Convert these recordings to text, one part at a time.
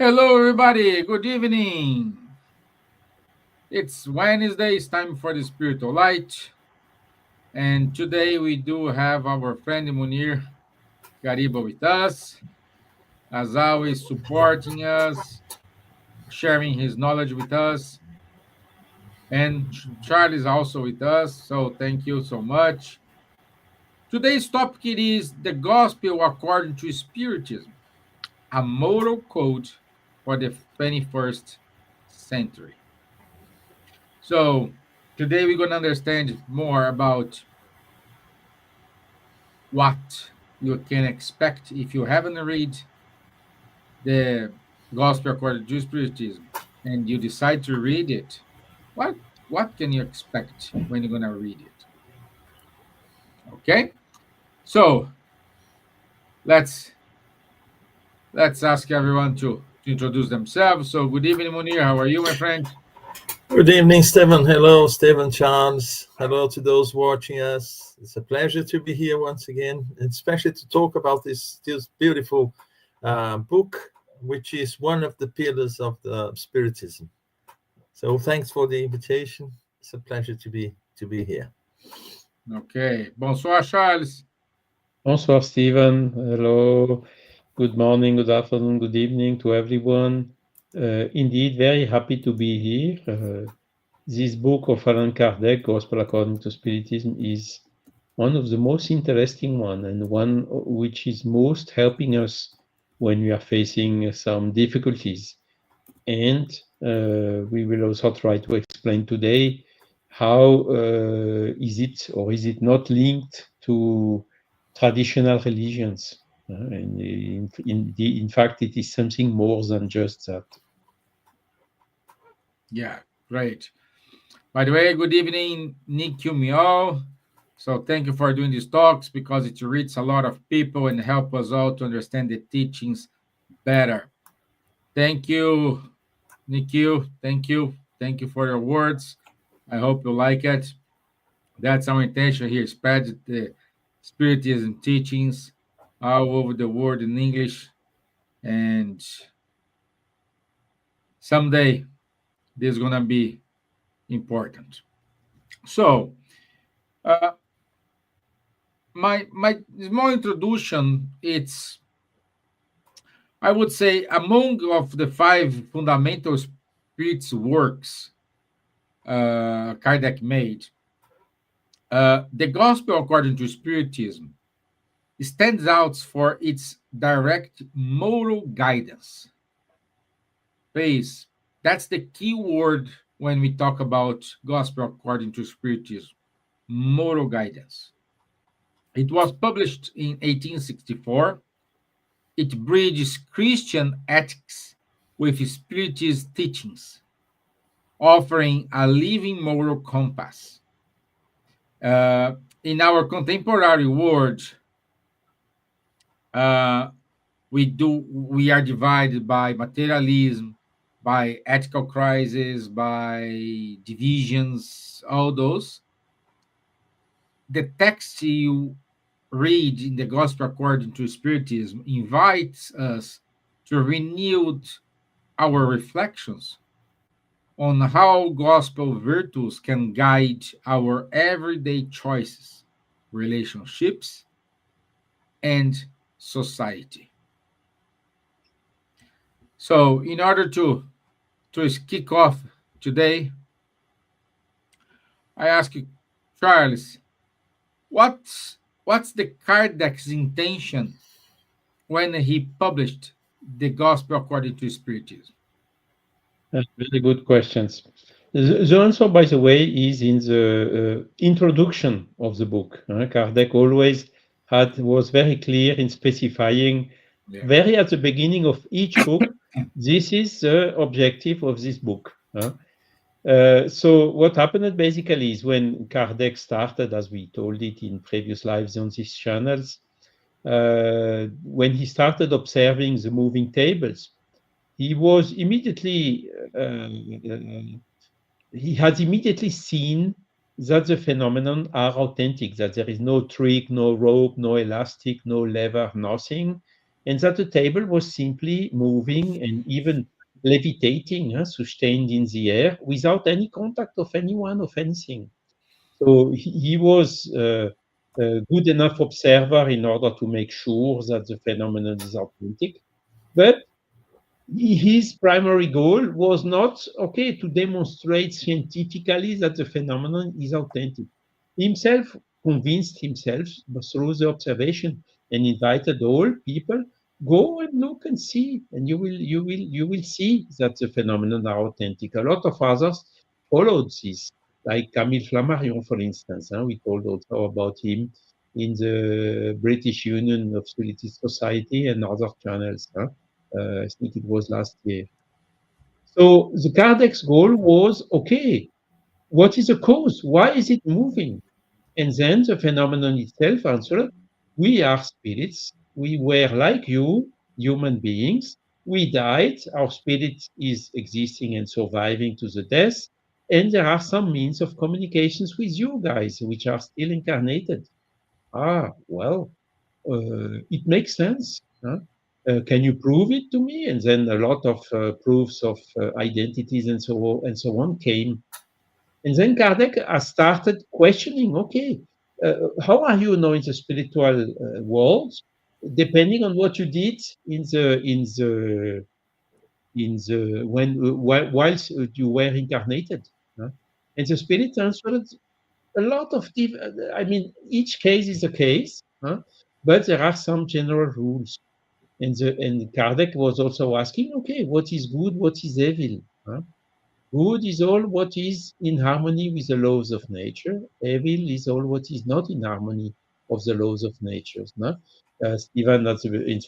Hello, everybody. Good evening. It's Wednesday. It's time for the Spiritual Light. And today we do have our friend Munir Gariba with us, as always, supporting us, sharing his knowledge with us. And Charlie is also with us. So thank you so much. Today's topic is the Gospel according to Spiritism, a moral code for the 21st century. So today we're going to understand more about what you can expect if you haven't read the Gospel according to Spiritism and you decide to read it. What what can you expect when you're going to read it? Okay? So, let's let's ask everyone to introduce themselves. So, good evening, Munir. How are you, my friend? Good evening, Stevan. Hello, Stevan, Charles. Hello to those watching us. It's a pleasure to be here once again, and especially to talk about this beautiful book, which is one of the pillars of the Spiritism. So thanks for the invitation. It's a pleasure to be here. Okay. Bonsoir, Charles. Bonsoir, Stevan. Hello. Good morning, good afternoon, good evening to everyone. Indeed, very happy to be here. This book of Allan Kardec, Gospel According to Spiritism, is one of the most interesting one and one which is most helping us when we are facing some difficulties. And we will also try to explain today how is it or is it not linked to traditional religions. And in fact, it is something more than just that. Yeah, great. By the way, good evening, Nick Miao. So thank you for doing these talks because it reaches a lot of people and help us all to understand the teachings better. Thank you, Nikhil. Thank you. Thank you for your words. I hope you like it. That's our intention here, spread the Spiritism teachings all over the world in English. And someday this is going to be important. So, uh, my small introduction, it's, I would say, among of the five fundamental spirits works Kardec made, the Gospel according to Spiritism stands out for its direct moral guidance. Please, that's the key word when we talk about Gospel according to Spiritism, moral guidance. It was published in 1864. It bridges Christian ethics with Spiritist teachings, offering a living moral compass. In our contemporary world, we are divided by materialism, by ethical crisis, by divisions, all those. The text you read in the Gospel according to Spiritism invites us to renew our reflections on how gospel virtues can guide our everyday choices, relationships, and society. So, in order to kick off today, I ask you, Charles, what's the Kardec's intention when he published the Gospel according to Spiritism? Very good questions. The answer, by the way, is in the introduction of the book. Kardec always was very clear in specifying, very at the beginning of each book, this is the objective of this book. So what happened basically is when Kardec started, as we told it in previous lives on these channels, when he started observing the moving tables, he was immediately, he had immediately seen that the phenomenon are authentic, that there is no trick, no rope, no elastic, no lever, nothing. and that the table was simply moving and even levitating, sustained in the air without any contact of anyone, of anything. So he was a good enough observer in order to make sure that the phenomenon is authentic. But his primary goal was not, okay, to demonstrate scientifically that the phenomenon is authentic. Himself convinced himself through the observation and invited all people, go and look and see, and you will see that the phenomenon are authentic. A lot of others followed this, like Camille Flammarion, for instance. We told also about him in the British Union of Spiritist Society and other channels. I think it was last year. So the Kardec's goal was, okay, what is the cause? Why is it moving? And then the phenomenon itself answered, we are spirits. We were like you, human beings. We died. Our spirit is existing and surviving to the death. And there are some means of communications with you guys, which are still incarnated. Well, it makes sense. Can you prove it to me? And then a lot of proofs of identities and so on came. And then Kardec has started questioning, okay, how are you now in the spiritual world, depending on what you did whilst you were incarnated. And the spirit answered a lot of I mean, each case is a case, but there are some general rules. And Kardec was also asking, okay, what is good, what is evil? Good is all what is in harmony with the laws of nature. Evil is all what is not in harmony of the laws of nature. Stevan,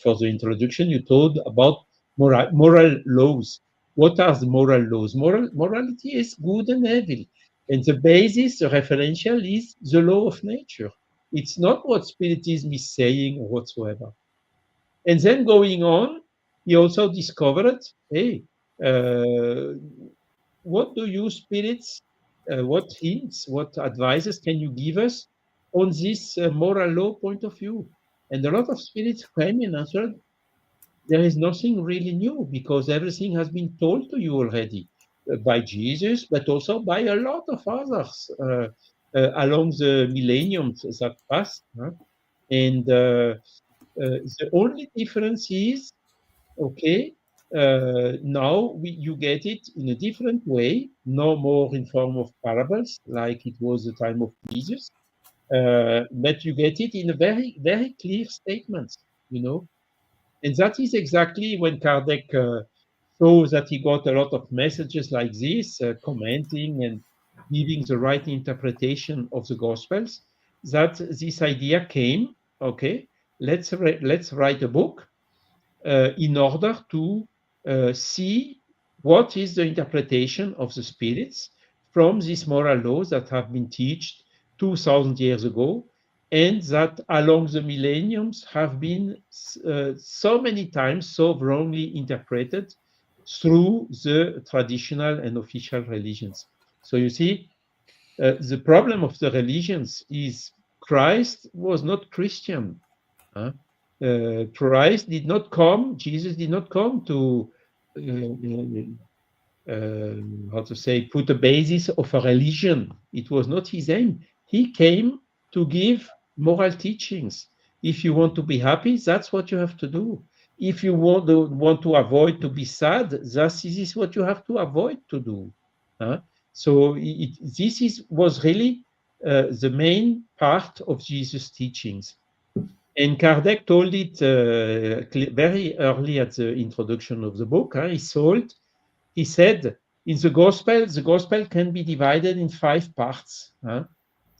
for the introduction, you told about moral laws. What are the moral laws? Morality is good and evil. And the basis, the referential, is the law of nature. It's not what Spiritism is saying or whatsoever. And then going on, he also discovered, hey, what do you spirits, what hints, what advices can you give us on this moral law point of view? And a lot of spirits came and answered, there is nothing really new because everything has been told to you already by Jesus, but also by a lot of others along the millenniums that passed. And the only difference is, okay, now you get it in a different way, no more in form of parables like it was the time of Jesus, but you get it in a very, very clear statements, And that is exactly when Kardec saw that he got a lot of messages like this, commenting and giving the right interpretation of the Gospels, that this idea came, okay, let's write a book in order to see what is the interpretation of the spirits from these moral laws that have been taught 2,000 years ago and that along the millenniums have been so many times so wrongly interpreted through the traditional and official religions. So you see, the problem of the religions is Christ was not Christian. Christ did not come, Jesus did not come to, put a basis of a religion. It was not his aim. He came to give moral teachings. If you want to be happy, that's what you have to do. If you want to avoid to be sad, this is what you have to avoid to do. So this was really the main part of Jesus' teachings. And Kardec told it very early at the introduction of the book. He said, in the gospel can be divided in 5 parts.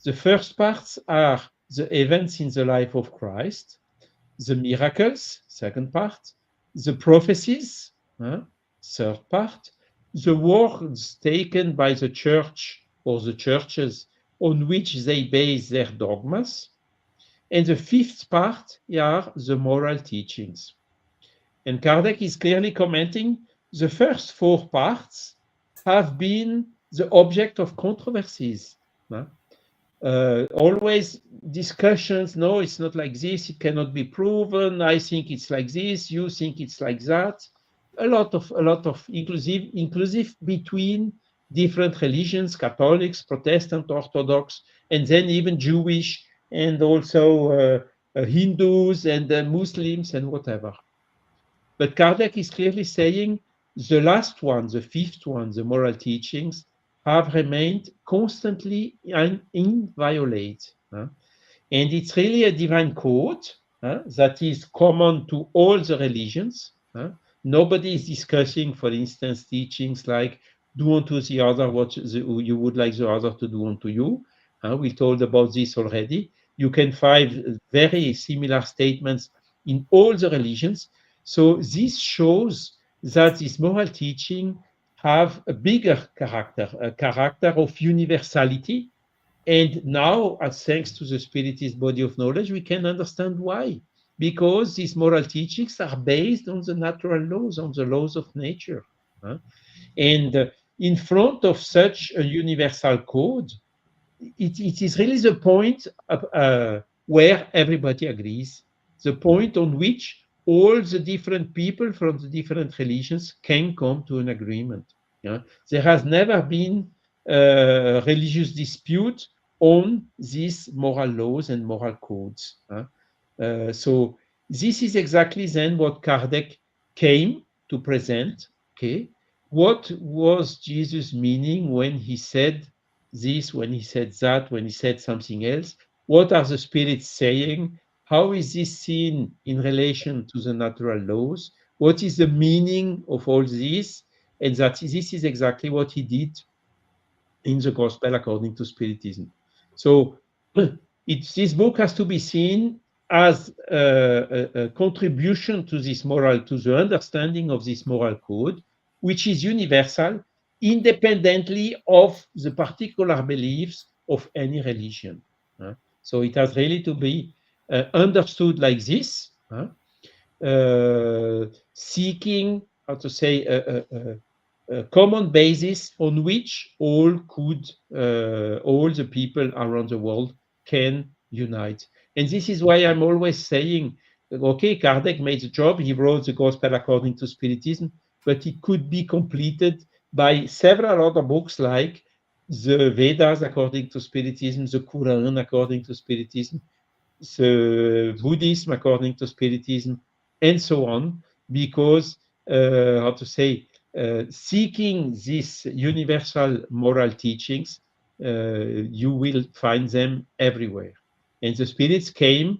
The first parts are the events in the life of Christ, the miracles, second part, the prophecies, third part, the words taken by the church or the churches on which they base their dogmas, and the 5th part are the moral teachings. And Kardec is clearly commenting, the first 4 parts have been the object of controversies. always discussions. No, it's not like this. It cannot be proven. I think it's like this. You think it's like that. A lot of inclusive between different religions, Catholics, Protestant, Orthodox, and then even Jewish, and also Hindus and Muslims and whatever. But Kardec is clearly saying the last one, the fifth one, the moral teachings, have remained constantly inviolate. And it's really a divine code that is common to all the religions. Nobody is discussing, for instance, teachings like do unto the other what you would like the other to do unto you. We told about this already. You can find very similar statements in all the religions. So this shows that this moral teaching have a bigger character, a character of universality. And now, thanks to the Spiritist body of knowledge, we can understand why. Because these moral teachings are based on the natural laws, on the laws of nature. And in front of such a universal code, it is really the point where everybody agrees, the point on which all the different people from the different religions can come to an agreement. There has never been a religious dispute on these moral laws and moral codes. So this is exactly then what Kardec came to present. Okay, what was Jesus meaning when he said this, when he said that, when he said something else? What are the spirits saying? How is this seen in relation to the natural laws? What is the meaning of all this? And that this is exactly what he did in the Gospel according to Spiritism. So this book has to be seen as a contribution to this moral, to the understanding of this moral code, which is universal, independently of the particular beliefs of any religion. So it has really to be understood like this, seeking, how to say, a common basis on which all the people around the world can unite. And this is why I'm always saying, okay, Kardec made the job, he wrote the Gospel according to Spiritism, but it could be completed by several other books like the Vedas according to Spiritism, the Quran according to Spiritism, the Buddhism according to Spiritism, and so on, because, how to say, seeking these universal moral teachings, you will find them everywhere. And the spirits came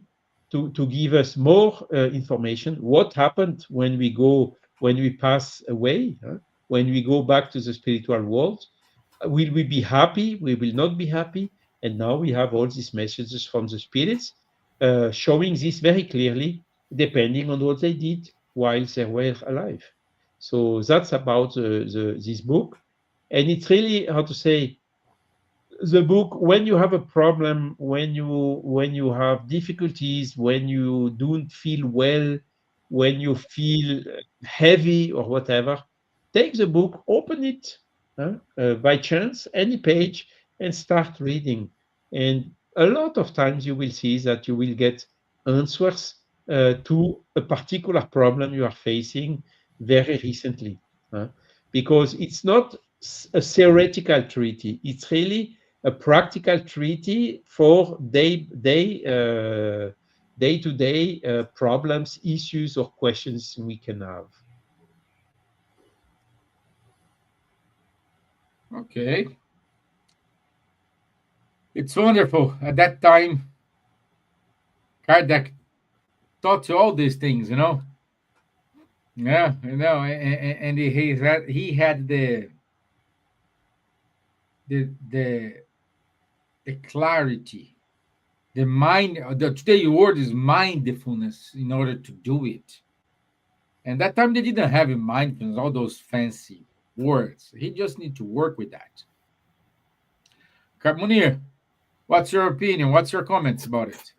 to give us more information. What happened when we pass away, when we go back to the spiritual world? Will we be happy? We will not be happy. And now we have all these messages from the spirits showing this very clearly, depending on what they did while they were alive. So that's about this book. And it's really, how to say, the book, when you have a problem, when you have difficulties, when you don't feel well, when you feel heavy or whatever, take the book, open it by chance, any page, and start reading. And a lot of times you will see that you will get answers to a particular problem you are facing very recently. Because it's not a theoretical treaty, it's really a practical treaty for day-to-day problems, issues, or questions we can have. Okay. It's wonderful. At that time, Kardec taught you all these things, Yeah, and he had the clarity, the mind. Today word is mindfulness in order to do it. And that time they didn't have in mindfulness all those fancy words. He just need to work with that. Munir, what's your opinion? What's your comments about it?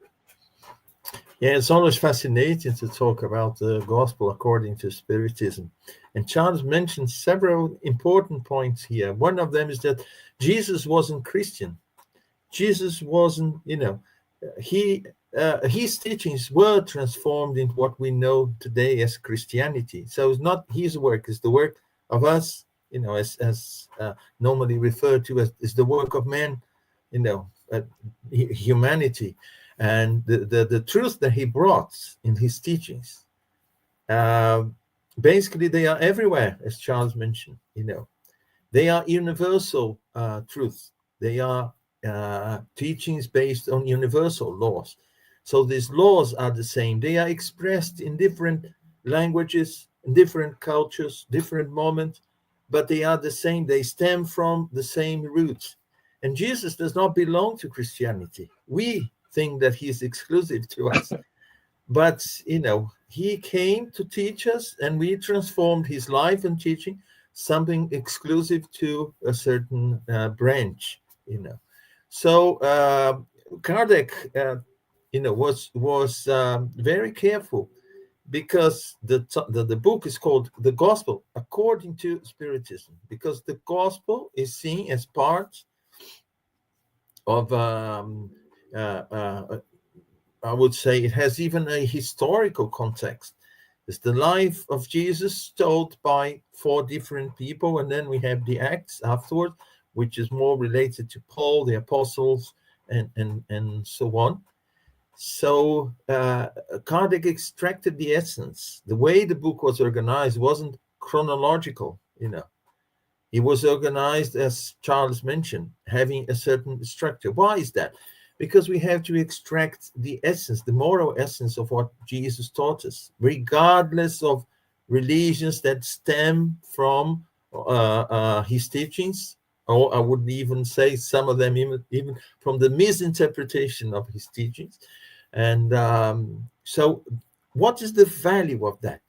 Yeah, it's always fascinating to talk about the gospel according to Spiritism. And Charles mentioned several important points here. One of them is that Jesus wasn't Christian. Jesus wasn't, his teachings were transformed into what we know today as Christianity. So it's not his work; it's the work of us, as normally referred to as is the work of man, humanity, and the truth that he brought in his teachings. Basically, they are everywhere, as Charles mentioned. They are universal truths. They are teachings based on universal laws. So these laws are the same. They are expressed in different languages, in different cultures, different moments, but they are the same. They stem from the same roots. And Jesus does not belong to Christianity. We think that he is exclusive to us. But, he came to teach us, and we transformed his life and teaching something exclusive to a certain branch, So Kardec, was very careful, because the book is called The Gospel According to Spiritism, because the gospel is seen as part of, I would say, it has even a historical context. It's the life of Jesus told by 4 different people, and then we have the Acts afterwards, which is more related to Paul, the apostles, and so on. So Kardec extracted the essence. The way the book was organized wasn't chronological, It was organized, as Charles mentioned, having a certain structure. Why is that? Because we have to extract the essence, the moral essence of what Jesus taught us, regardless of religions that stem from his teachings, or I would even say some of them even from the misinterpretation of his teachings. And so what is the value of that?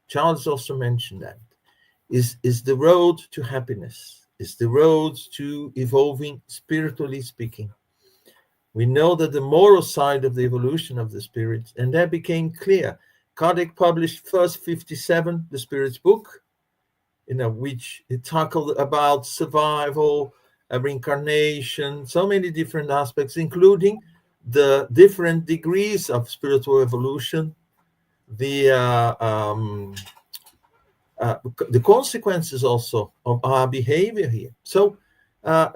Charles also mentioned that. Is the road to happiness, is the road to evolving, spiritually speaking. We know that the moral side of the evolution of the spirit, and that became clear. Kardec published first 57, the Spirit's book, which it tackled about survival, reincarnation, so many different aspects, including the different degrees of spiritual evolution, the consequences also of our behavior here. So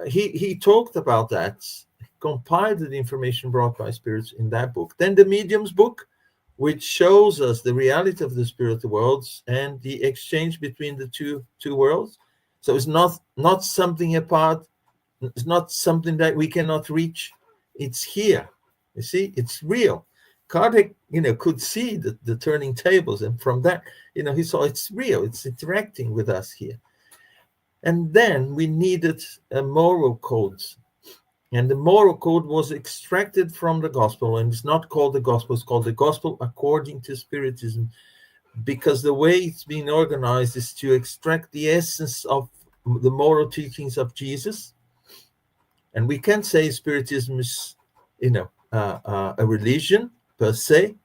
he talked about that, compiled the information brought by spirits in that book. Then the Medium's book, which shows us the reality of the spiritual worlds and the exchange between the two worlds. So it's not something apart. It's not something that we cannot reach. It's here. You see, it's real. Kardec, could see the turning tables, and from that, he saw it's real. It's interacting with us here. And then we needed a moral code. And the moral code was extracted from the gospel, and it's not called the gospel, it's called the gospel according to Spiritism, because the way it's been organized is to extract the essence of the moral teachings of Jesus. And we can't say Spiritism is, a religion per se,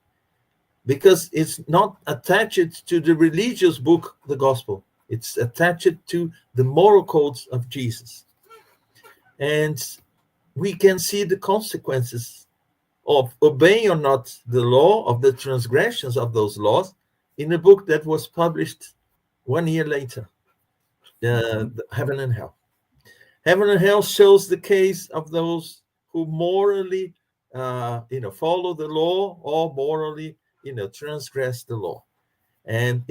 because it's not attached to the religious book, the gospel. It's attached to the moral codes of Jesus. And we can see the consequences of obeying or not the law, of the transgressions of those laws, in a book that was published 1 year later, Heaven and Hell. Heaven and Hell shows the case of those who morally, follow the law, or morally, transgress the law. And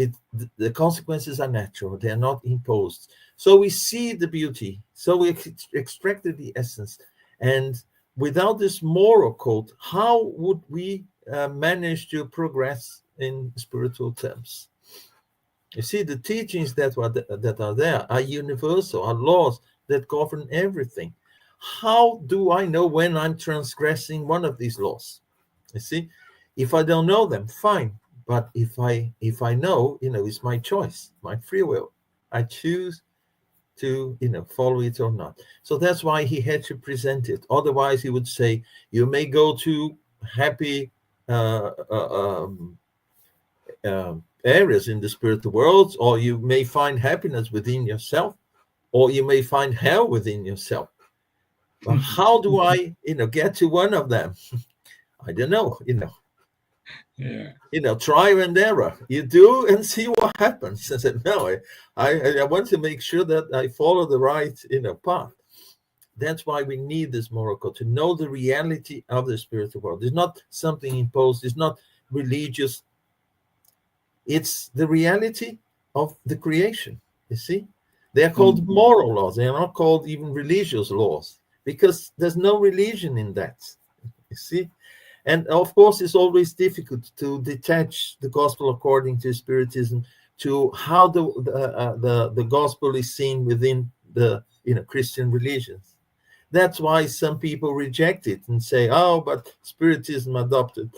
the consequences are natural; they are not imposed. So we see the beauty. So we extracted the essence. And without this moral code, how would we manage to progress in spiritual terms? You see, the teachings that are there are universal, are laws that govern everything. How do I know when I'm transgressing one of these laws? You see, if I don't know them, fine. But if I know, it's my choice, my free will. I choose to follow it or not. So that's why he had to present it. Otherwise, he would say, you may go to happy areas in the spiritual world, or you may find happiness within yourself, or you may find hell within yourself. Well, how do I, get to one of them? I don't know, Yeah. Trial and error. You do and see what happens. I said, no, I want to make sure that I follow the right, path. That's why we need this moral code, to know the reality of the spiritual world. It's not something imposed. It's not religious. It's the reality of the creation. You see, they are called moral laws. They are not called even religious laws, because there's no religion in that. You see, and of course, it's always difficult to detach the gospel according to Spiritism to how the gospel is seen within the Christian religions. That's why some people reject it and say, "Oh, but Spiritism adopted,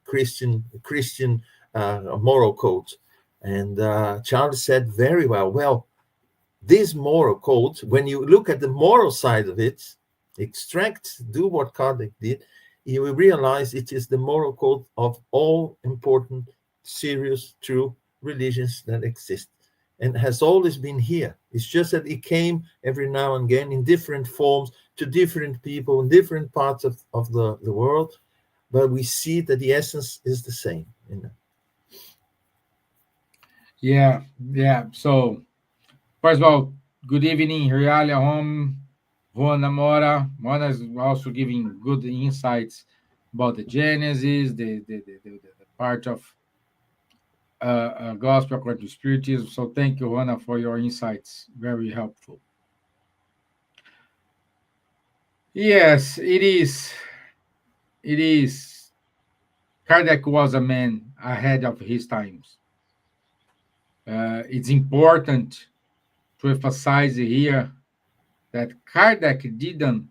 Christian moral code." And Charles said very well. Well, this moral code, when you look at the moral side of it, do what Kardec did, you will realize it is the moral code of all important, serious, true religions that exist, and has always been here. It's just that it came every now and again in different forms to different people in different parts of the world, but we see that the essence is the same. Yeah. So, first of all, good evening, Realia Home, Juana Mora. Juana is also giving good insights about the Genesis, the part of Gospel according to Spiritism. So, thank you, Juana, for your insights. Very helpful. Yes, it is. It is. Kardec was a man ahead of his times. It's important to emphasize here that Kardec didn't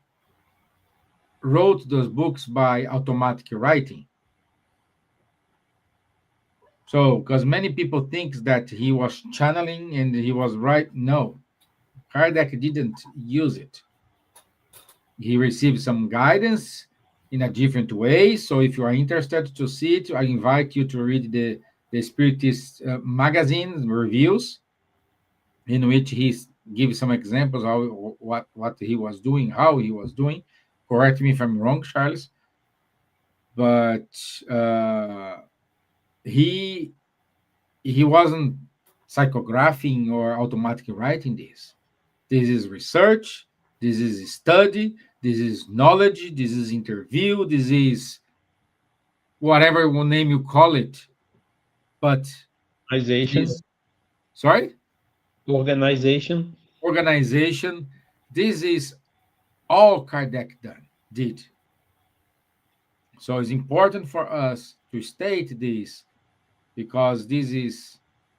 wrote those books by automatic writing. So, because many people think that he was channeling and he was right, no, Kardec didn't use it. He received some guidance in a different way. So, if you are interested to see it, I invite you to read the Spiritist magazine reviews, in which he gives some examples what he was doing, how he was doing. Correct me if I'm wrong, Charles, but he wasn't psychographing or automatically writing this. This is research, this is study, this is knowledge, this is interview, this is whatever name you call it. But Organization. Sorry? Organization. Organization. This is all Kardec did. So it's important for us to state this, because this is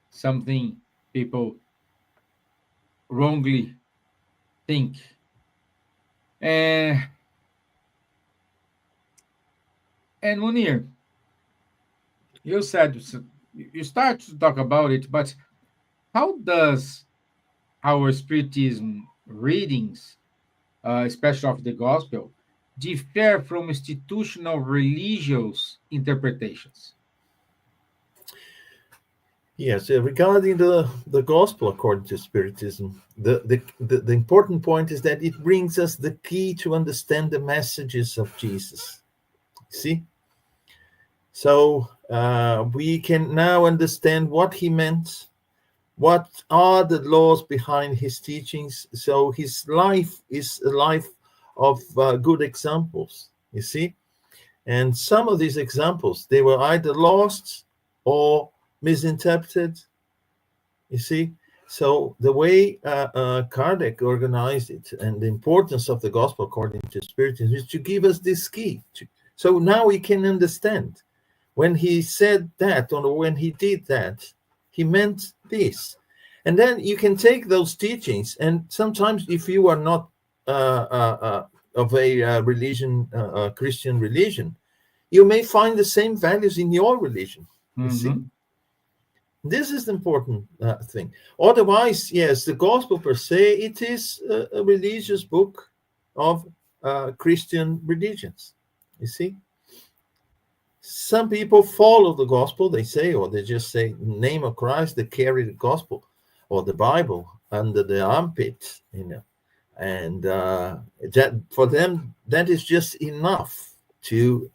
something people wrongly think. And Munir, you said you start to talk about it, but how does our Spiritism readings, especially of the Gospel, differ from institutional religious interpretations? Yes, regarding the gospel according to Spiritism, the important point is that it brings us the key to understand the messages of Jesus. See? So we can now understand what he meant, what are the laws behind his teachings. So his life is a life of good examples, you see? And some of these examples, they were either lost or misinterpreted, you see. So the way Kardec organized it, and the importance of the gospel according to Spiritism, is to give us this key. So now we can understand when he said that, or when he did that, he meant this. And then you can take those teachings, and sometimes if you are not of a religion, Christian religion, you may find the same values in your religion, you see. This is the important thing. Otherwise, yes, the gospel per se, it is a religious book of Christian religions, you see. Some people follow the gospel, they say, or they just say, name of Christ, they carry the gospel or the Bible under the armpit, you know. and that for them that is just enough to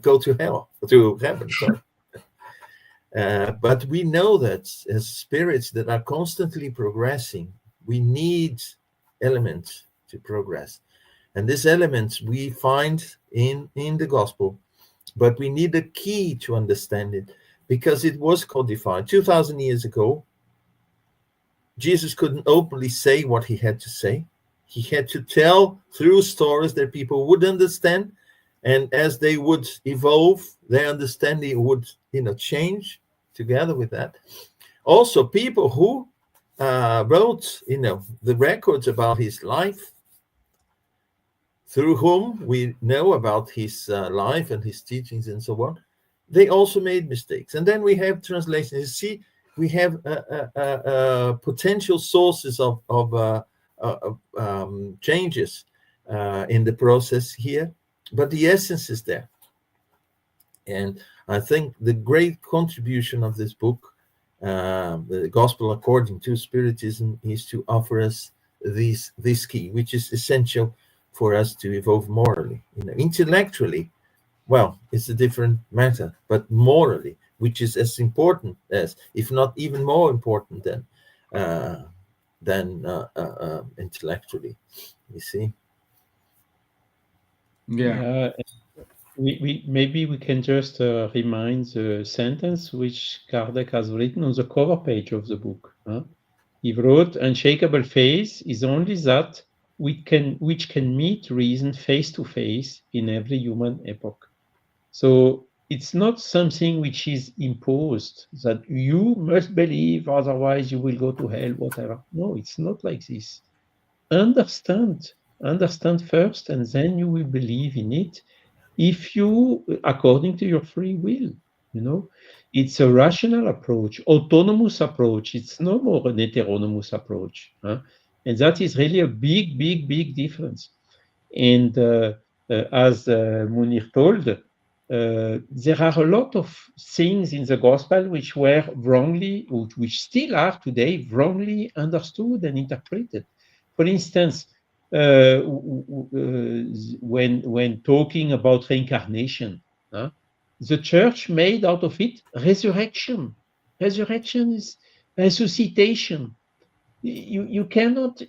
go to heaven. Sorry. But we know that as spirits that are constantly progressing, we need elements to progress. And these elements we find in the gospel, but we need a key to understand it because it was codified 2,000 years ago. Jesus couldn't openly say what he had to say. He had to tell through stories that people would understand. And as they would evolve, their understanding would, change together with that. Also, people who wrote, the records about his life, through whom we know about his life and his teachings and so on, they also made mistakes. And then we have translations. You see, we have potential sources of changes in the process here, but the essence is there. And I think the great contribution of this book, the Gospel According to Spiritism, is to offer us this key, which is essential for us to evolve morally. Intellectually, well, it's a different matter, but morally, which is as important as, if not even more important than intellectually. You see? Yeah. We maybe we can just remind the sentence which Kardec has written on the cover page of the book. He wrote, "Unshakable faith is only that which can meet reason face to face in every human epoch." So it's not something which is imposed, that you must believe, otherwise you will go to hell, whatever. No, it's not like this. Understand first, and then you will believe in it. If you, according to your free will, it's a rational approach, autonomous approach. It's no more an heteronomous approach. And that is really a big, big, big difference. And as Munir told, there are a lot of things in the gospel which were wrongly, which still are today, wrongly understood and interpreted. For instance, when talking about reincarnation, the church made out of it resurrection. Resurrection is resuscitation. You cannot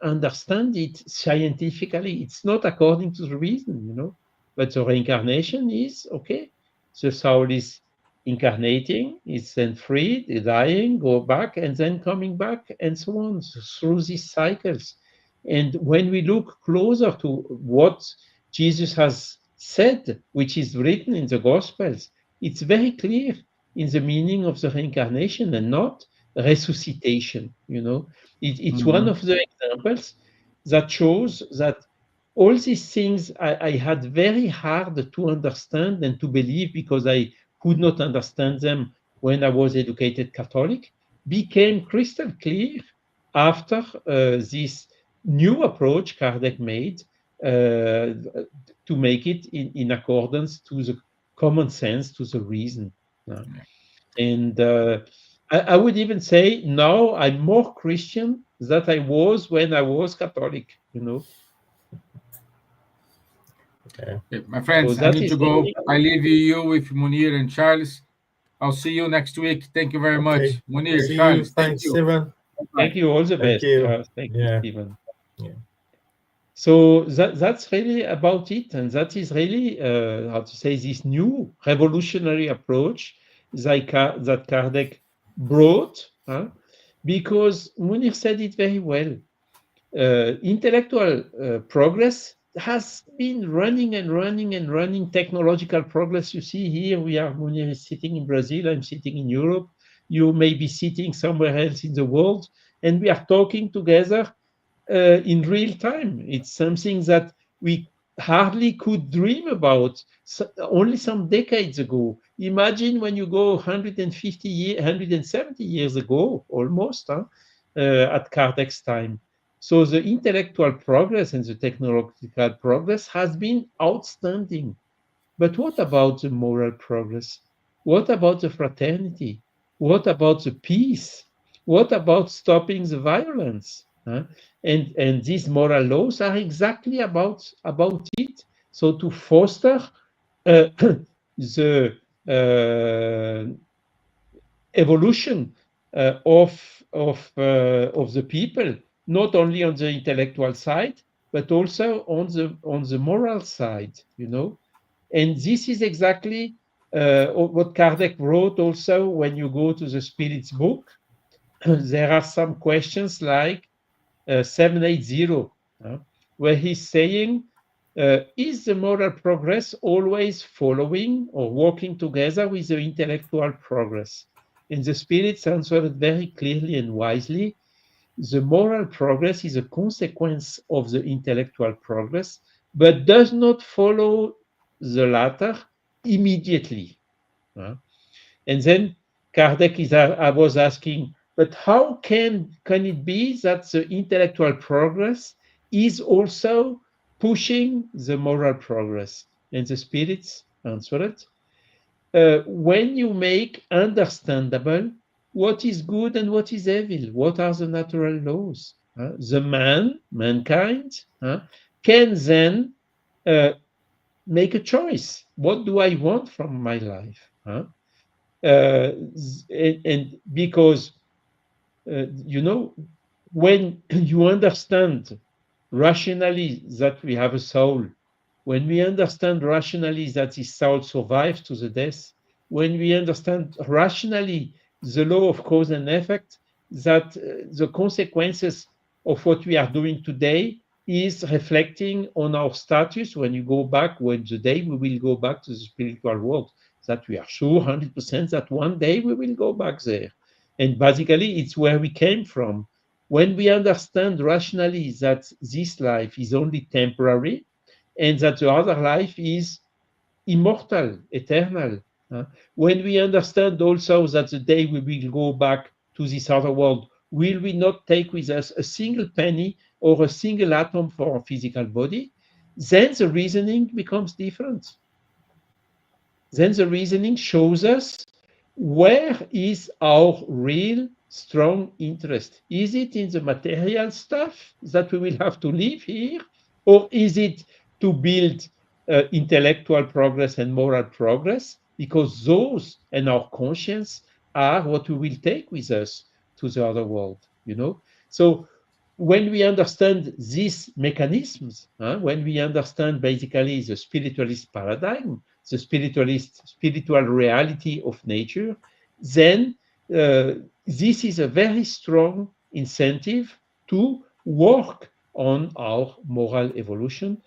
understand it scientifically. It's not according to the reason, But the reincarnation is okay. The soul is incarnating, is then freed, dying, go back, and then coming back, and so on through these cycles. And when we look closer to what Jesus has said, which is written in the Gospels, it's very clear in the meaning of the reincarnation and not resuscitation. It's one of the examples that shows that all these things I had very hard to understand and to believe, because I could not understand them when I was educated Catholic, became crystal clear after this new approach Kardec made to make it in accordance to the common sense, to the reason. And I would even say now I'm more Christian than I was when I was Catholic, Okay, my friends, So I that need is to go. really- I leave you with Munir and Charles. I'll see you next week. Thank you very much. Okay. Munir, See you. Charles, thank Thanks, you. Stevan. Thank you, all the Thank best. you. Thank Yeah. you, Steven. Yeah. So that's really about it, and that is really how to say, this new revolutionary approach that Kardec brought, because Munir said it very well. Intellectual progress has been running and running and running. Technological progress, you see here, Munir is sitting in Brazil, I'm sitting in Europe, you may be sitting somewhere else in the world, and we are talking together in real time. It's something that we hardly could dream about only some decades ago. Imagine when you go 170 years ago, almost, at Kardec's time. So the intellectual progress and the technological progress has been outstanding. But what about the moral progress? What about the fraternity? What about the peace? What about stopping the violence? And these moral laws are exactly about it. So to foster the evolution of the people, not only on the intellectual side, but also on the moral side, And this is exactly what Kardec wrote also when you go to the Spirit's book. There are some questions like 780, where he's saying, is the moral progress always following or working together with the intellectual progress? And the Spirits answered very clearly and wisely, the moral progress is a consequence of the intellectual progress, but does not follow the latter immediately. And then Kardec I was asking, but how can it be that the intellectual progress is also pushing the moral progress? And the Spirits answered, when you make understandable what is good and what is evil, what are the natural laws, the mankind, can then make a choice. What do I want from my life? And because, when you understand rationally that we have a soul, when we understand rationally that this soul survives to the death, when we understand rationally the law of cause and effect, that the consequences of what we are doing today is reflecting on our status when the day we will go back to the spiritual world, that we are sure 100% that one day we will go back there. And basically, it's where we came from. When we understand rationally that this life is only temporary, and that the other life is immortal, eternal. When we understand also that the day we will go back to this other world, will we not take with us a single penny or a single atom for our physical body? Then the reasoning becomes different. Then the reasoning shows us where is our real strong interest. Is it in the material stuff that we will have to live here? Or is it to build intellectual progress and moral progress? Because those and our conscience are what we will take with us to the other world, So when we understand these mechanisms, when we understand basically the spiritualist paradigm, the spiritual reality of nature, then this is a very strong incentive to work on our moral evolution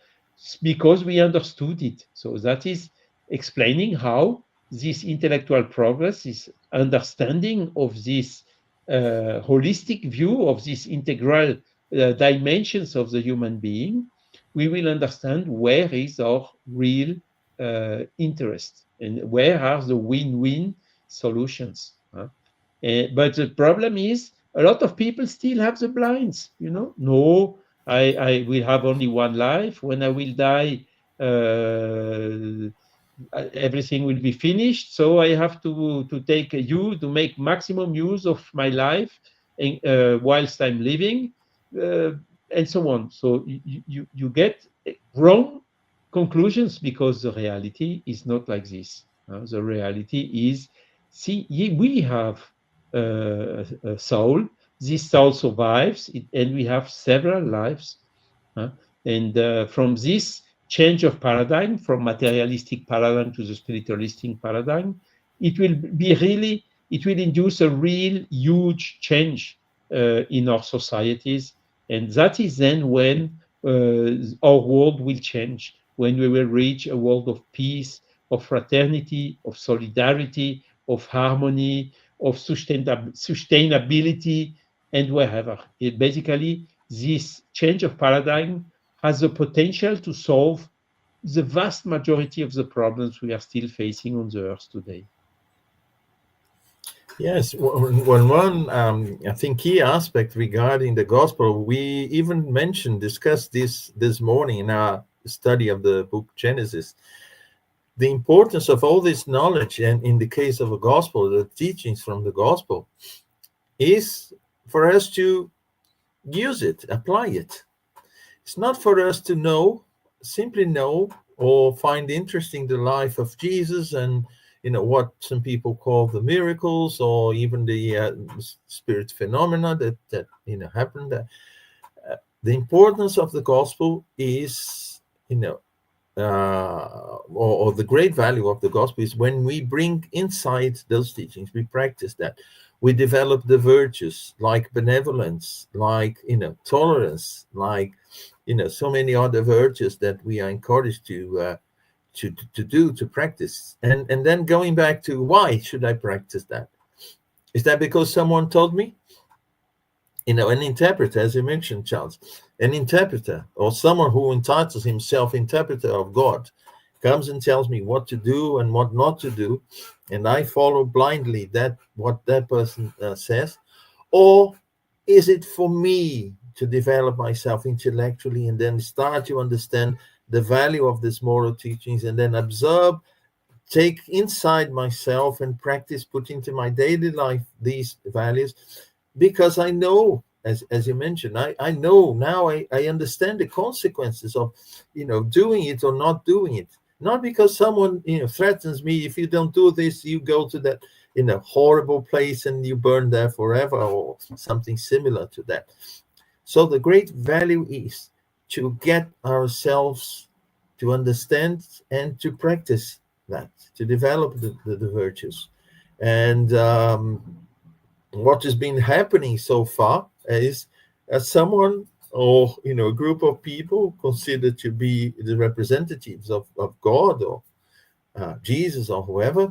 because we understood it. So that is explaining how this intellectual progress, this understanding of this holistic view of these integral dimensions of the human being, we will understand where is our real interest and where are the win-win solutions. But the problem is a lot of people still have the blinds, No, I will have only one life. When I will die, everything will be finished. So I have to make maximum use of my life whilst I'm living, and so on. So you get wrong conclusions because the reality is not like this. The reality is, we have a soul. This soul survives, and we have several lives. And from this change of paradigm, from materialistic paradigm to the spiritualistic paradigm, it will induce a real huge change in our societies. And that is then when our world will change, when we will reach a world of peace, of fraternity, of solidarity, of harmony, of sustainability, and wherever. Basically, this change of paradigm has the potential to solve the vast majority of the problems we are still facing on the earth today. Yes, one I think key aspect regarding the gospel, we even discussed this morning in our study of the book Genesis. The importance of all this knowledge, and in the case of a gospel, the teachings from the gospel, is for us to use it, apply it. It's not for us to know, simply know, or find interesting the life of Jesus and what some people call the miracles, or even the spirit phenomena that happened. The importance of the gospel is, or the great value of the gospel is when we bring inside those teachings, we practice that. We develop the virtues like benevolence, like tolerance, like so many other virtues that we are encouraged to practice. And then going back to why should I practice that? Is that because someone told me? An interpreter, as you mentioned, Charles, an interpreter or someone who entitles himself interpreter of God comes and tells me what to do and what not to do, and I follow blindly what that person says? Or is it for me to develop myself intellectually and then start to understand the value of these moral teachings, and then observe, take inside myself and practice, put into my daily life these values? Because I know, as you mentioned, I know now, I understand the consequences of doing it or not doing it. Not because someone threatens me, if you don't do this, you go to that horrible place and you burn there forever, or something similar to that. So the great value is to get ourselves to understand and to practice that, to develop the virtues. And what has been happening so far is someone, or a group of people considered to be the representatives of God, or Jesus, or whoever,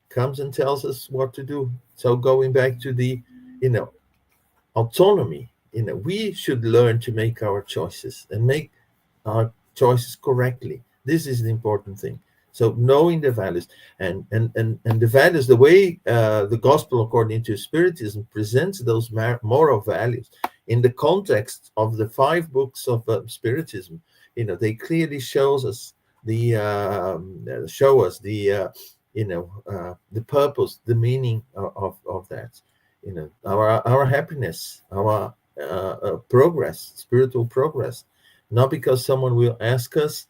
comes and tells us what to do. So going back to the autonomy, we should learn to make our choices and make our choices correctly. This is the important thing. So knowing the values and the values, the way the gospel according to Spiritism presents those moral values in the context of the 5 books of Spiritism, they clearly show us the purpose, the meaning of that. Our happiness, our progress, spiritual progress, not because someone will ask us,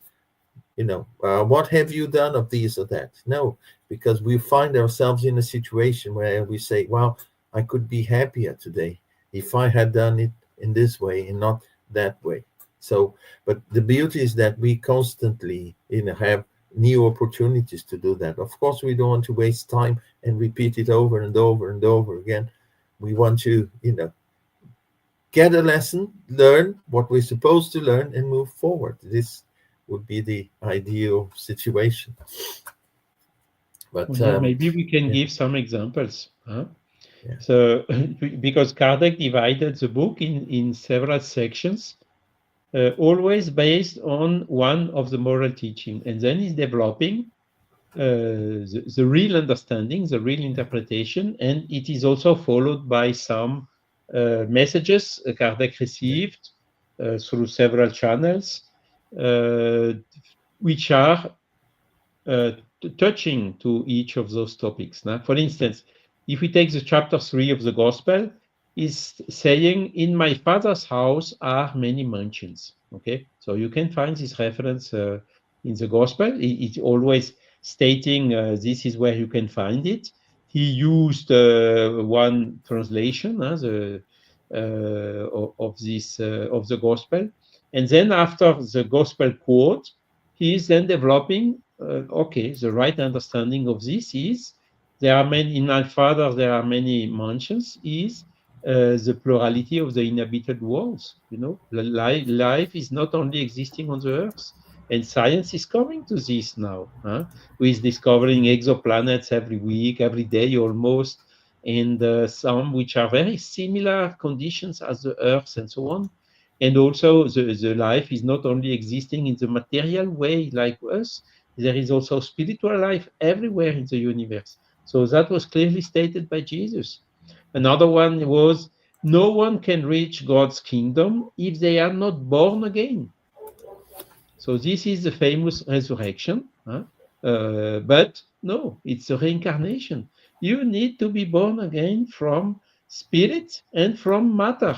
what have you done of this or that? No, because we find ourselves in a situation where we say, well, I could be happier today if I had done it in this way and not that way. So, but the beauty is that we constantly, have new opportunities to do that. Of course, we don't want to waste time and repeat it over and over and over again. We want to, get a lesson, learn what we're supposed to learn, and move forward. This would be the ideal situation. But maybe we can give some examples. So, because Kardec divided the book in several sections, always based on one of the moral teaching, and then he's developing the real understanding, the real interpretation, and it is also followed by some messages Kardec received through several channels, which are touching to each of those topics. Now, for instance, if we take the chapter 3 of the Gospel, is saying, "In my Father's house are many mansions." Okay, so you can find this reference in the Gospel. It's always stating this is where you can find it. He used one translation of the Gospel, and then after the Gospel quote, he is then developing. The right understanding of this is there are many in our Father. There are many mansions. Is the plurality of the inhabited worlds. Life is not only existing on the Earth, and science is coming to this now, with discovering exoplanets every week, every day almost, and some which are very similar conditions as the Earth and so on. And also the life is not only existing in the material way like us, there is also spiritual life everywhere in the universe. So that was clearly stated by Jesus. Another one was, no one can reach God's kingdom if they are not born again. So this is the famous resurrection. But no, it's a reincarnation. You need to be born again from spirit and from matter.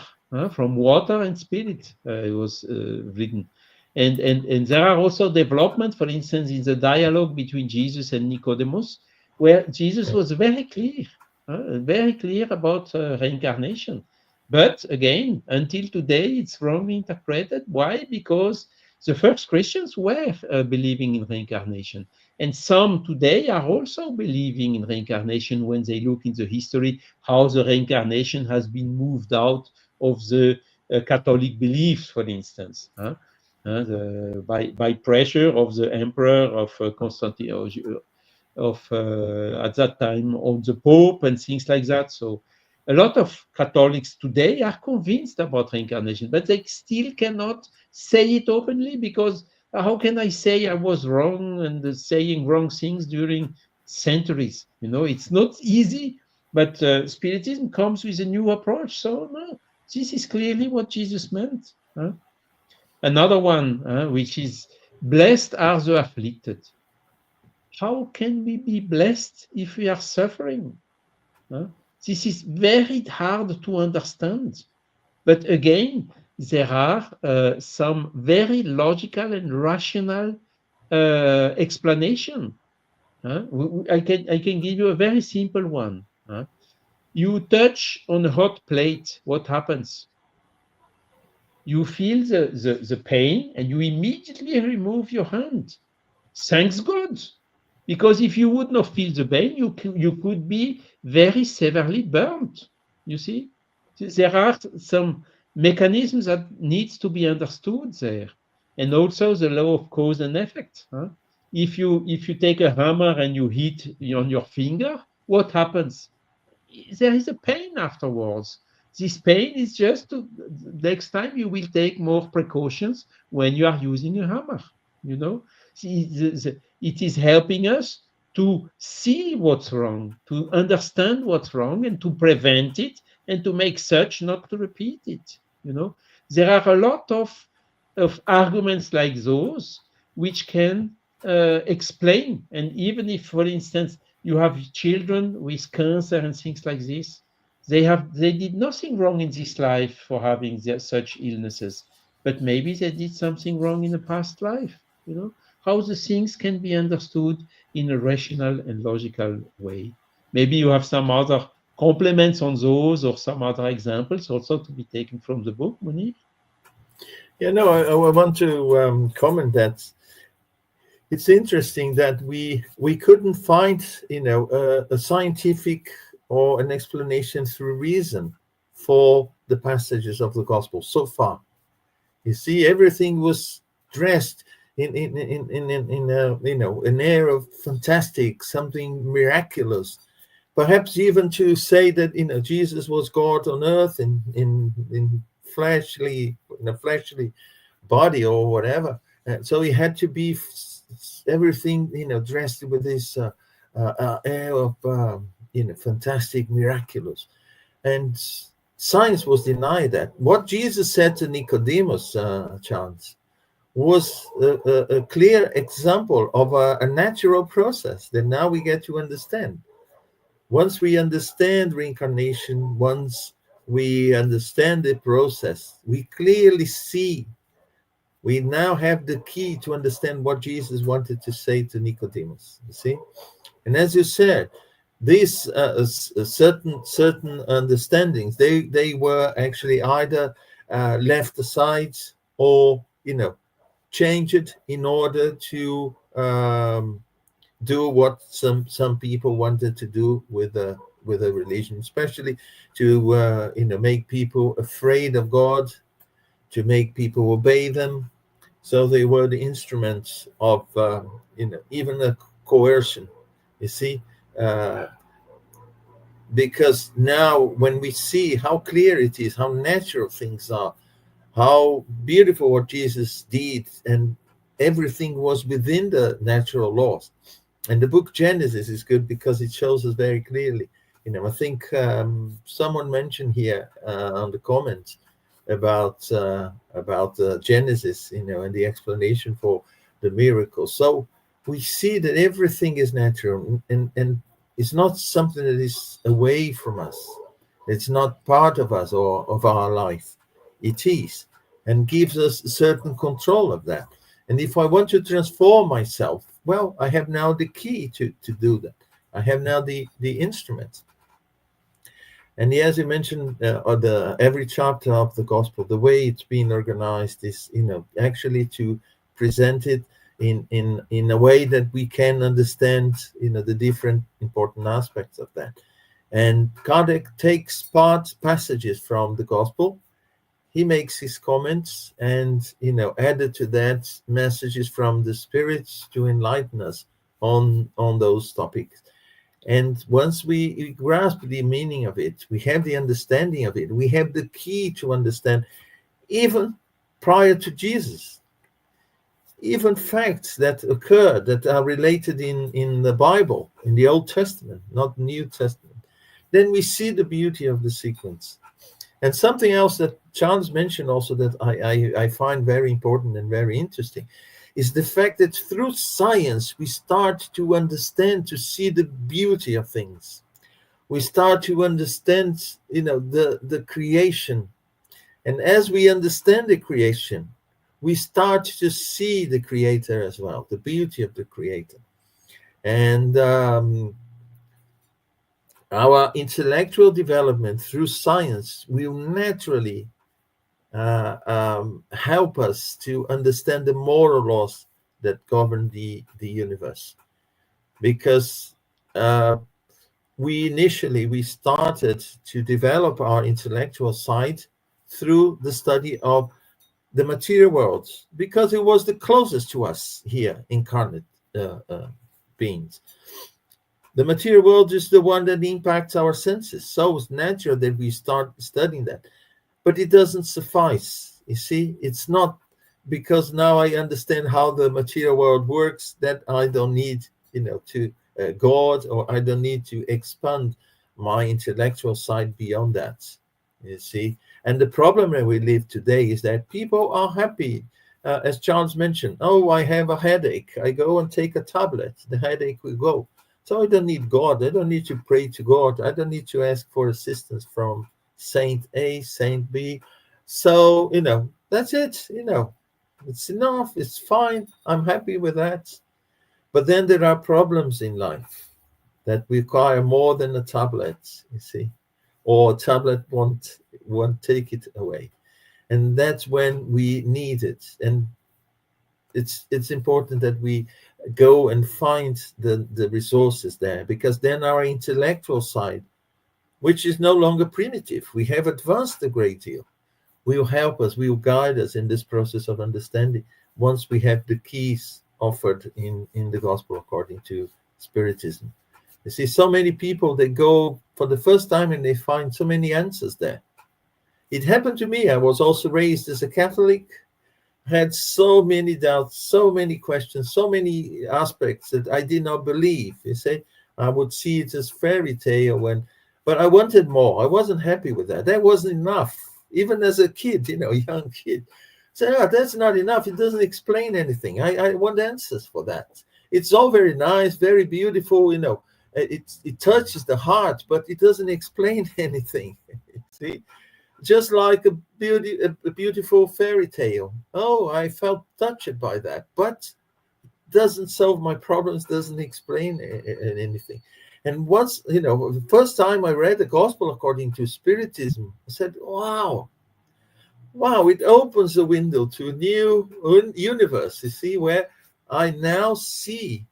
from water and spirit. It was written. And there are also developments, for instance, in the dialogue between Jesus and Nicodemus, where Jesus was very clear about reincarnation. But again, until today, it's wrongly interpreted. Why? Because the first Christians were believing in reincarnation. And some today are also believing in reincarnation when they look in the history, how the reincarnation has been moved out of the Catholic beliefs, for instance. By pressure of the emperor of Constantine, at that time, on the Pope and things like that. So a lot of Catholics today are convinced about reincarnation, but they still cannot say it openly, because how can I say I was wrong and saying wrong things during centuries? It's not easy, but Spiritism comes with a new approach. So no, this is clearly what Jesus meant. Another one, which is, blessed are the afflicted. How can we be blessed if we are suffering? This is very hard to understand. But again, there are some very logical and rational explanation. I can give you a very simple one. You touch on a hot plate, what happens? You feel the pain and you immediately remove your hand. Thanks God. Because if you would not feel the pain, you could be very severely burned. You see? There are some mechanisms that needs to be understood there. And also the law of cause and effect. If you take a hammer and you hit on your finger, what happens? There is a pain afterwards. This pain is just next time you will take more precautions when you are using a hammer. It is helping us to see what's wrong, to understand what's wrong, and to prevent it, and to make such not to repeat it. There are a lot of arguments like those which can explain. And even if, for instance, you have children with cancer and things like this, they did nothing wrong in this life for having such illnesses, but maybe they did something wrong in the past life. How the things can be understood in a rational and logical way. Maybe you have some other compliments on those, or some other examples also to be taken from the book, Munir? Yeah, no, I want to comment that it's interesting that we couldn't find, a scientific or an explanation through reason for the passages of the gospel so far. You see, everything was dressed in an air of fantastic, something miraculous. Perhaps even to say that Jesus was God on earth in a fleshly body or whatever. So he had to be everything dressed with this air of fantastic, miraculous, and science was denied that. What Jesus said to Nicodemus, Chance, was a clear example of a natural process that now we get to understand. Once we understand reincarnation, once we understand the process, we clearly see. We now have the key to understand what Jesus wanted to say to Nicodemus. You see, and as you said, these certain understandings, they were actually either left aside or changed in order to do what some people wanted to do with a religion, especially to make people afraid of God, to make people obey them. So they were the instruments of even a coercion. You see, because now when we see how clear it is, how natural things are, how beautiful what Jesus did, and everything was within the natural laws. And the book Genesis is good because it shows us very clearly. I think someone mentioned here on the comments about Genesis, and the explanation for the miracle. So we see that everything is natural, and it's not something that is away from us. It's not part of us or of our life. it is, and gives us a certain control of that. And if I want to transform myself, well, I have now the key to do that. I have now the instrument. And as you mentioned, every chapter of the gospel, the way it's been organized is, actually to present it in a way that we can understand, the different important aspects of that. And Kardec takes passages from the gospel. He makes his comments, and added to that messages from the spirits to enlighten us on those topics. And once we grasp the meaning of it, we have the understanding of it, we have the key to understand, even prior to Jesus, even facts that occur that are related in the Bible, in the Old Testament, not New Testament. Then we see the beauty of the sequence. And something else that Charles mentioned also that I find very important and very interesting is the fact that through science, we start to understand, to see the beauty of things. We start to understand, the creation. And as we understand the creation, we start to see the Creator as well, the beauty of the Creator. And our intellectual development through science will naturally help us to understand the moral laws that govern the universe, because we started to develop our intellectual side through the study of the material world, because it was the closest to us here, incarnate beings. The material world is the one that impacts our senses, so it's natural that we start studying that. But it doesn't suffice. You see, it's not because now I understand how the material world works that I don't need, to God, or I don't need to expand my intellectual side beyond that. You see, and the problem that we live today is that people are happy, as Charles mentioned. Oh, I have a headache. I go and take a tablet. The headache will go. So I don't need God. I don't need to pray to God. I don't need to ask for assistance from Saint A, Saint B. So, that's it. It's enough. It's fine. I'm happy with that. But then there are problems in life that require more than a tablet, you see, or a tablet won't take it away. And that's when we need it. And it's important that we go and find the resources there, because then our intellectual side, which is no longer primitive, we have advanced a great deal, will help us, will guide us in this process of understanding once we have the keys offered in the gospel according to Spiritism. You see, so many people, they go for the first time and they find so many answers there. It happened to me. I was also raised as a Catholic, had so many doubts, so many questions, so many aspects that I did not believe. You see, I would see it as fairy tale, but I wanted more. I wasn't happy with that. That wasn't enough. Even as a kid, young kid. So that's not enough. It doesn't explain anything. I want answers for that. It's all very nice, very beautiful, it touches the heart, but it doesn't explain anything. See? Just like a beautiful fairy tale. Oh, I felt touched by that, but doesn't solve my problems, doesn't explain anything. And once, the first time I read the gospel according to Spiritism, I said, wow, it opens a window to a new universe, you see, where I now see,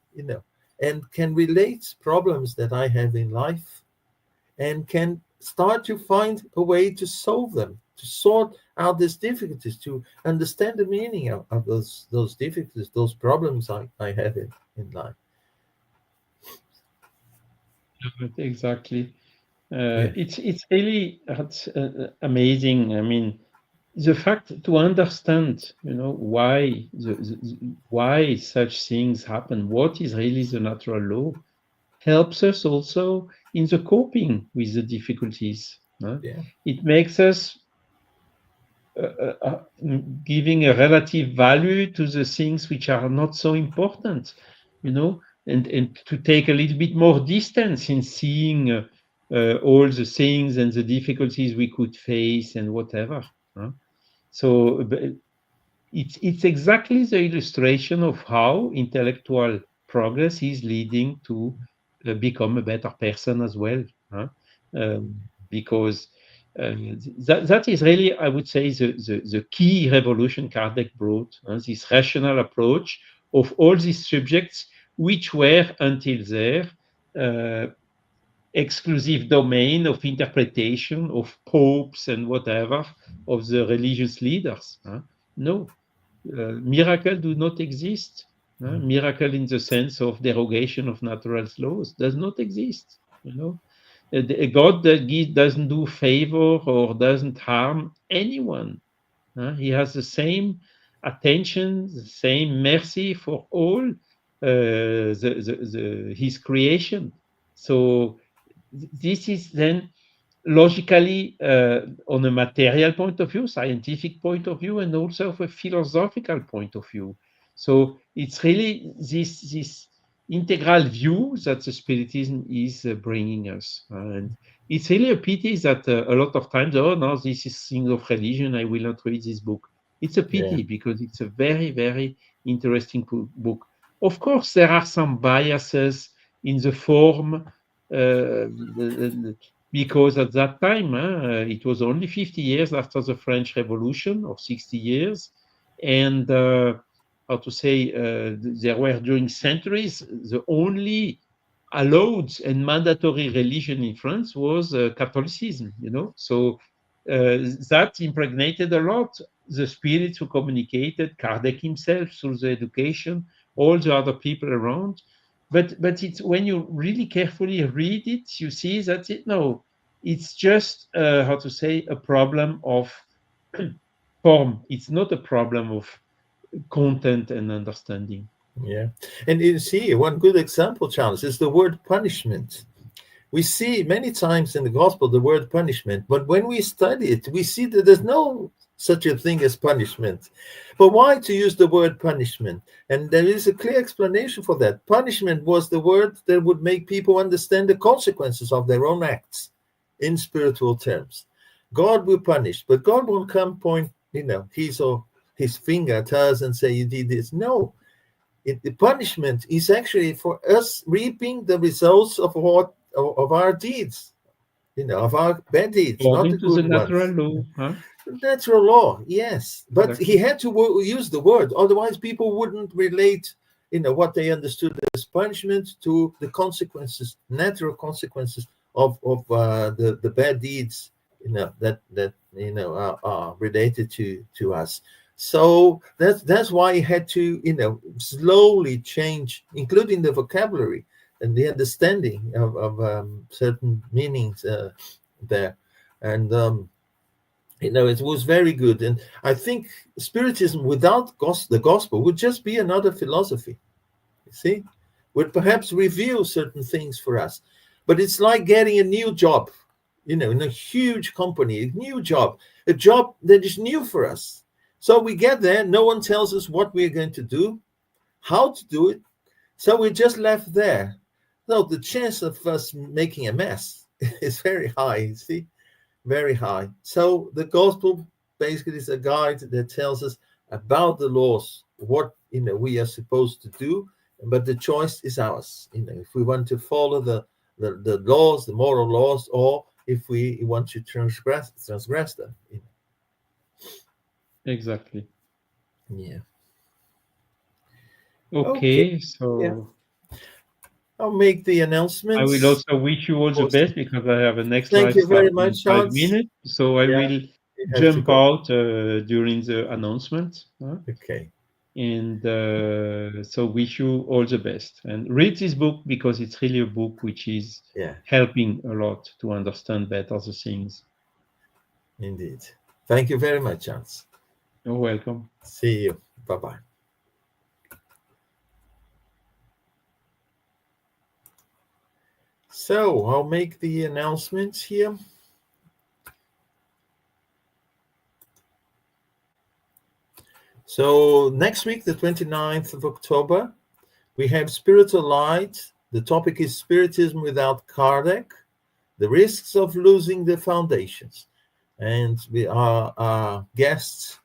and can relate problems that I have in life, and can start to find a way to solve them, to sort out these difficulties, to understand the meaning of those difficulties, those problems I have in life. Exactly. It's really amazing. I mean, the fact to understand, why why such things happen, what is really the natural law, helps us also in the coping with the difficulties. Yeah. It makes us giving a relative value to the things which are not so important, and to take a little bit more distance in seeing all the things and the difficulties we could face and whatever. So it's exactly the illustration of how intellectual progress is leading to become a better person as well. Because that is really, I would say, the key revolution Kardec brought, this rational approach of all these subjects, which were until there exclusive domain of interpretation of popes and whatever, of the religious leaders. No, miracle do not exist. Miracle in the sense of derogation of natural laws does not exist. A God that doesn't do favor or doesn't harm anyone. He has the same attention, the same mercy for all his creation. So this is then logically on a material point of view, scientific point of view, and also a philosophical point of view. So it's really this integral view that the Spiritism is bringing us. And it's really a pity that a lot of times, oh no, this is thing of religion, I will not read this book. It's a pity because it's a very, very interesting book. Of course, there are some biases in the form, because at that time, it was only 50 years after the French Revolution, or 60 years, and how to say, there were during centuries, the only allowed and mandatory religion in France was Catholicism, so that impregnated a lot the spirits who communicated, Kardec himself through the education, all the other people around. But it's when you really carefully read it, you see that it's just how to say, a problem of form. It's not a problem of content and understanding. Yeah, and you see, one good example, Charles, is the word punishment. We see many times in the gospel the word punishment, but when we study it, we see that there's no such a thing as punishment. But why to use the word punishment? And there is a clear explanation for that. Punishment was the word that would make people understand the consequences of their own acts in spiritual terms. God will punish, but God won't come point, his finger at us and say, you did this. No. The punishment is actually for us reaping the results of our deeds, of our bad deeds, not the good natural ones. law, Natural law, yes, but exactly. He had to use the word, otherwise people wouldn't relate, what they understood as punishment to the consequences, natural consequences of the bad deeds, that are related to us. So that's why he had to, slowly change, including the vocabulary and the understanding of certain meanings there. And, it was very good. And I think Spiritism without the gospel would just be another philosophy, you see, would perhaps reveal certain things for us. But it's like getting a new job, in a huge company, a new job, a job that is new for us. So we get there, no one tells us what we're going to do, how to do it. So we're just left there. So the chance of us making a mess is very high, you see, very high. So the gospel basically is a guide that tells us about the laws, what we are supposed to do, but the choice is ours. If we want to follow the laws, the moral laws, or if we want to transgress them. Exactly. Yeah. Okay, so yeah. I'll make the announcements. I will also wish you all the best because I have a next Thank live you very start much, in 5 Charles. minutes. So I will jump out during the announcement. Okay. And so wish you all the best. And read this book because it's really a book which is helping a lot to understand better the things. Indeed. Thank you very much, Charles. You're welcome. See you. Bye-bye. So I'll make the announcements here. So next week, the 29th of October, we have Spiritual Light. The topic is Spiritism without Kardec, the risks of losing the foundations. and we are guests.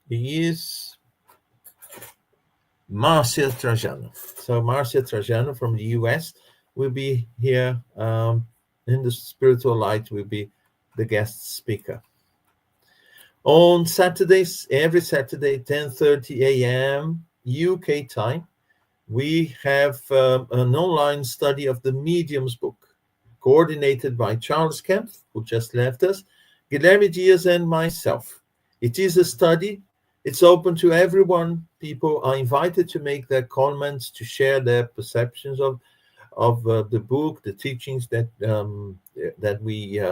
He is Marcia Trajano. So Marcia Trajano from the US will be here in the Spiritual Light, will be the guest speaker. On Saturdays, every Saturday, 10:30 a.m. UK time, we have an online study of the Mediums book, coordinated by Charles Kempf, who just left us, Guilherme Dias, and myself. It is a study. It's open to everyone. People are invited to make their comments, to share their perceptions of the book, the teachings that we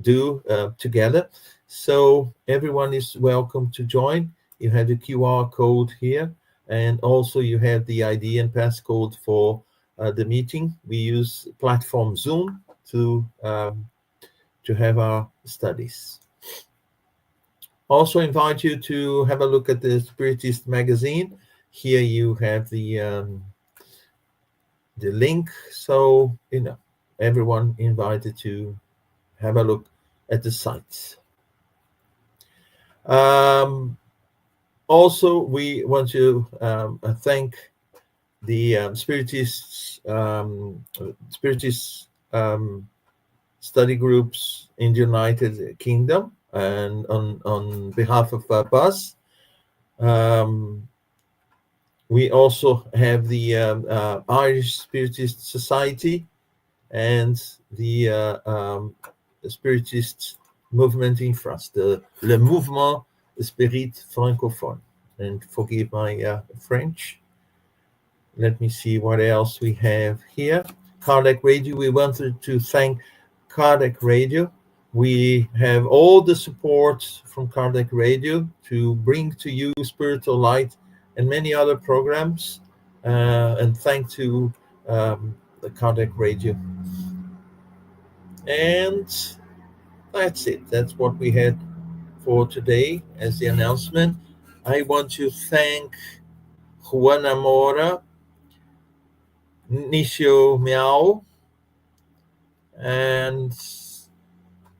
do together. So everyone is welcome to join. You have the QR code here, and also you have the ID and passcode for the meeting. We use platform Zoom to have our studies. Also invite you to have a look at the Spiritist magazine. Here you have the link, so everyone invited to have a look at the site. Also, we want to thank the Spiritist study groups in the United Kingdom, and on behalf of Buzz. We also have the Irish Spiritist Society and the Spiritist movement in France, le Mouvement Spirit Francophone. And forgive my French. Let me see what else we have here. Kardec Radio. We wanted to thank Kardec Radio. We have all the support from Kardec Radio to bring to you Spiritual Light and many other programs. And thank to the Kardec Radio. And that's it. That's what we had for today as the announcement. I want to thank Juana Mora, Nishio Miao, and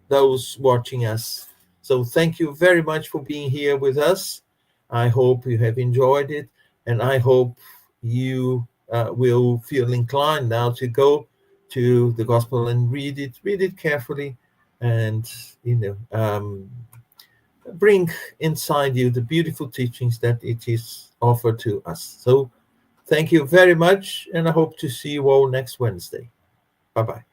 those watching us. So thank you very much for being here with us. I hope you have enjoyed it, and I hope you will feel inclined now to go to the Gospel and read it carefully, and bring inside you the beautiful teachings that it is offered to us. So thank you very much, and I hope to see you all next Wednesday. Bye-bye.